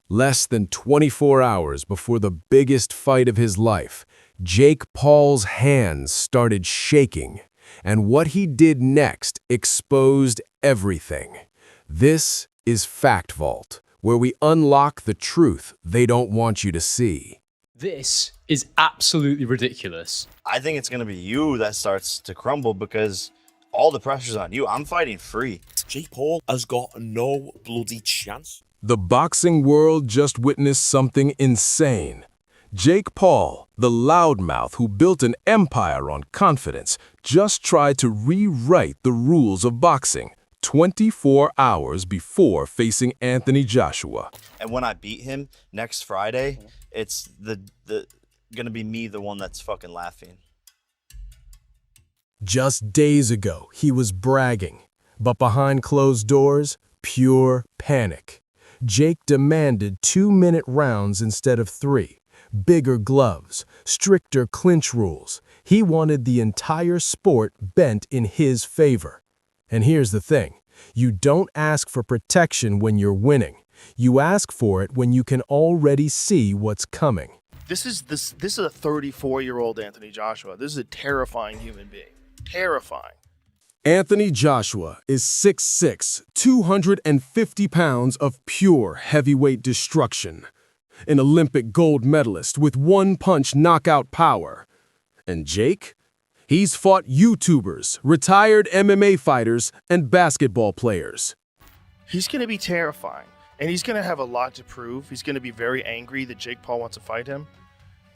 Less than 24 hours before the biggest fight of his life, Jake Paul's hands started shaking, and what he did next exposed everything. This is FactVault, where we unlock the truth they don't want you to see. This is absolutely ridiculous. I think it's going to be you that starts to crumble because all the pressure's on you. I'm fighting free. Jake Paul has got no bloody chance. The boxing world just witnessed something insane. Jake Paul, the loudmouth who built an empire on confidence, just tried to rewrite the rules of boxing 24 hours before facing Anthony Joshua. And when I beat him next Friday, it's gonna be me, the one that's fucking laughing. Just days ago, he was bragging, but behind closed doors, pure panic. Jake demanded 2-minute rounds instead of 3, bigger gloves, stricter clinch rules. He wanted the entire sport bent in his favor. And here's the thing, you don't ask for protection when you're winning. You ask for it when you can already see what's coming. This is a 34-year-old Anthony Joshua. This is a terrifying human being. Terrifying. Anthony Joshua is 6'6", 250 pounds of pure heavyweight destruction. An Olympic gold medalist with one-punch knockout power. And Jake? He's fought YouTubers, retired MMA fighters, and basketball players. He's going to be terrifying, and he's going to have a lot to prove. He's going to be very angry that Jake Paul wants to fight him.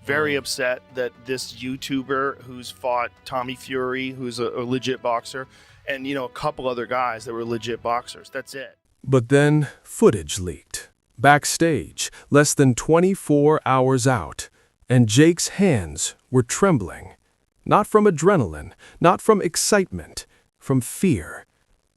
Very upset that this YouTuber who's fought Tommy Fury, who's a legit boxer, and, a couple other guys that were legit boxers. That's it. But then footage leaked. Backstage, less than 24 hours out, and Jake's hands were trembling. Not from adrenaline, not from excitement, from fear.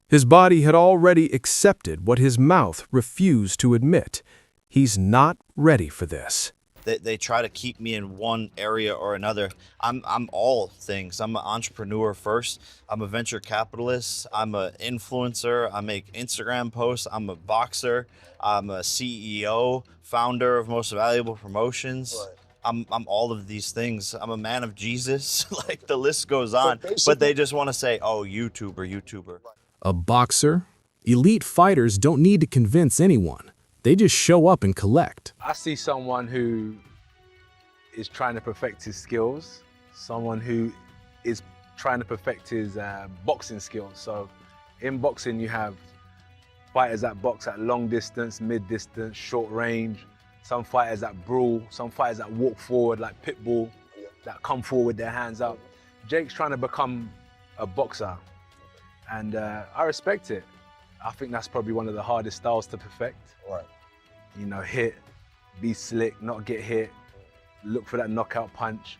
His body had already accepted what his mouth refused to admit. He's not ready for this. They try to keep me in one area or another. I'm all things. I'm an entrepreneur first. I'm a venture capitalist. I'm an influencer. I make Instagram posts. I'm a boxer. I'm a CEO, founder of Most Valuable Promotions. Right. I'm all of these things. I'm a man of Jesus. Like, the list goes on. But they just want to say, oh, YouTuber. A boxer? Elite fighters don't need to convince anyone. They just show up and collect. I see someone who is trying to perfect his skills, someone who is trying to perfect his boxing skills. So in boxing, you have fighters that box at long distance, mid distance, short range, some fighters that brawl, some fighters that walk forward like Pitbull, that come forward with their hands up. Jake's trying to become a boxer, and I respect it. I think that's probably one of the hardest styles to perfect. Right. Hit, be slick, not get hit, look for that knockout punch.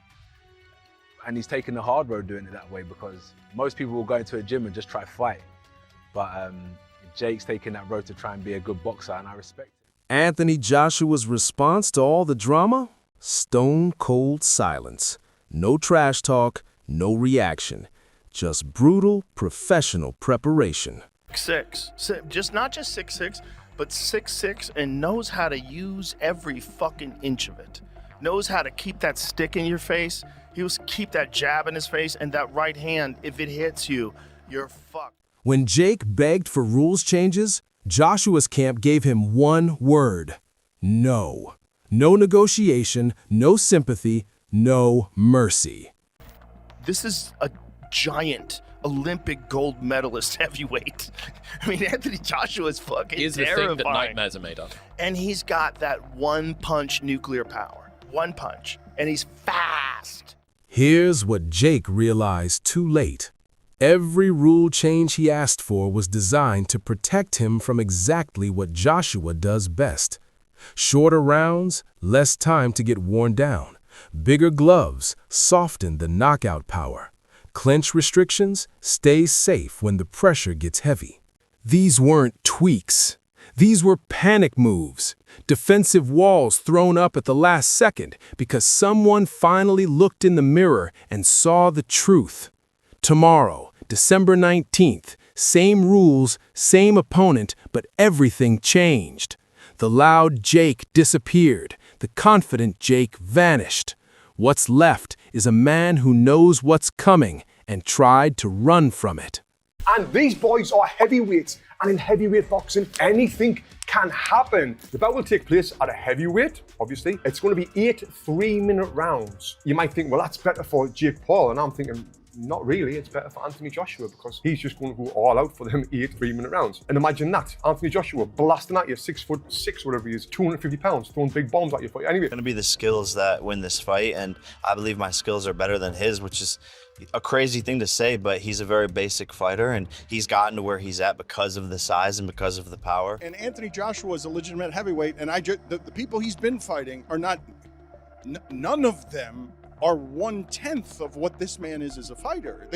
And he's taking the hard road doing it that way, because most people will go into a gym and just try fight. But Jake's taking that road to try and be a good boxer, and I respect it. Anthony Joshua's response to all the drama? Stone cold silence. No trash talk, no reaction. Just brutal, professional preparation. 6'6", just not just 6'6", but 6'6", and knows how to use every fucking inch of it. Knows how to keep that stick in your face. He'll keep that jab in his face, and that right hand, if it hits you, you're fucked. When Jake begged for rules changes, Joshua's camp gave him one word: no. No negotiation, no sympathy, no mercy. This is a giant Olympic gold medalist heavyweight. I mean, Anthony Joshua is fucking He is the terrifying. thing that nightmares are made of. And he's got that one-punch nuclear power. One punch. And he's fast. Here's what Jake realized too late. Every rule change he asked for was designed to protect him from exactly what Joshua does best. Shorter rounds, less time to get worn down. Bigger gloves soften the knockout power. Clinch restrictions, stay safe when the pressure gets heavy. These weren't tweaks. These were panic moves. Defensive walls thrown up at the last second because someone finally looked in the mirror and saw the truth. Tomorrow, December 19th, same rules, same opponent, but everything changed. The loud Jake disappeared. The confident Jake vanished. What's left is a man who knows what's coming and tried to run from it. And these boys are heavyweights, and in heavyweight boxing, anything can happen. The bout will take place at a heavyweight, obviously. It's going to be 8 3-minute rounds. You might think, well, that's better for Jake Paul, and I'm thinking, not really. It's better for Anthony Joshua because he's just going to go all out for them 8 3-minute rounds. And imagine that, Anthony Joshua blasting at you, 6'6", whatever he is, 250 pounds, throwing big bombs at you. Anyway, It's going to be the skills that win this fight, and I believe my skills are better than his, which is a crazy thing to say, but he's a very basic fighter, and he's gotten to where he's at because of the size and because of the power. And Anthony Joshua is a legitimate heavyweight, and the people he's been fighting are not, none of them are 1/10 of what this man is as a fighter.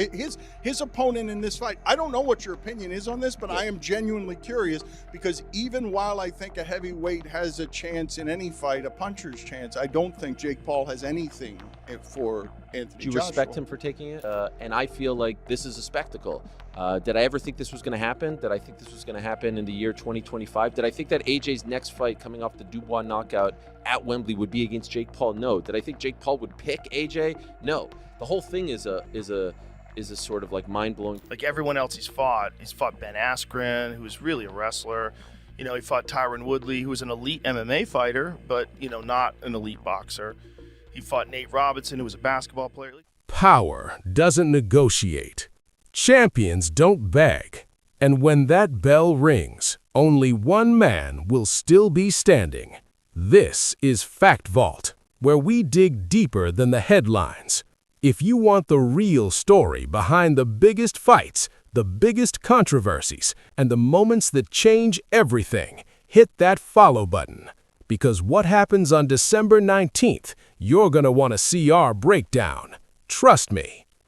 His opponent in this fight, I don't know what your opinion is on this, but I am genuinely curious, because even while I think a heavyweight has a chance in any fight, a puncher's chance, I don't think Jake Paul has anything for Anthony Do you Joshua. respect him for taking it? And I feel like this is a spectacle. Did I ever think this was going to happen? Did I think this was going to happen in the year 2025? Did I think that AJ's next fight coming off the Dubois knockout at Wembley would be against Jake Paul? No. Did I think Jake Paul would pick AJ? No. The whole thing is a sort of like mind-blowing. Like everyone else he's fought Ben Askren, who's really a wrestler. You know, he fought Tyron Woodley, who was an elite MMA fighter, but, you know, not an elite boxer. He fought Nate Robinson, who was a basketball player. Power doesn't negotiate. Champions don't beg. And when that bell rings, only one man will still be standing. This is FactVault, where we dig deeper than the headlines. If you want the real story behind the biggest fights, the biggest controversies, and the moments that change everything, hit that follow button. Because what happens on December 19th, you're going to want to see our breakdown. Trust me.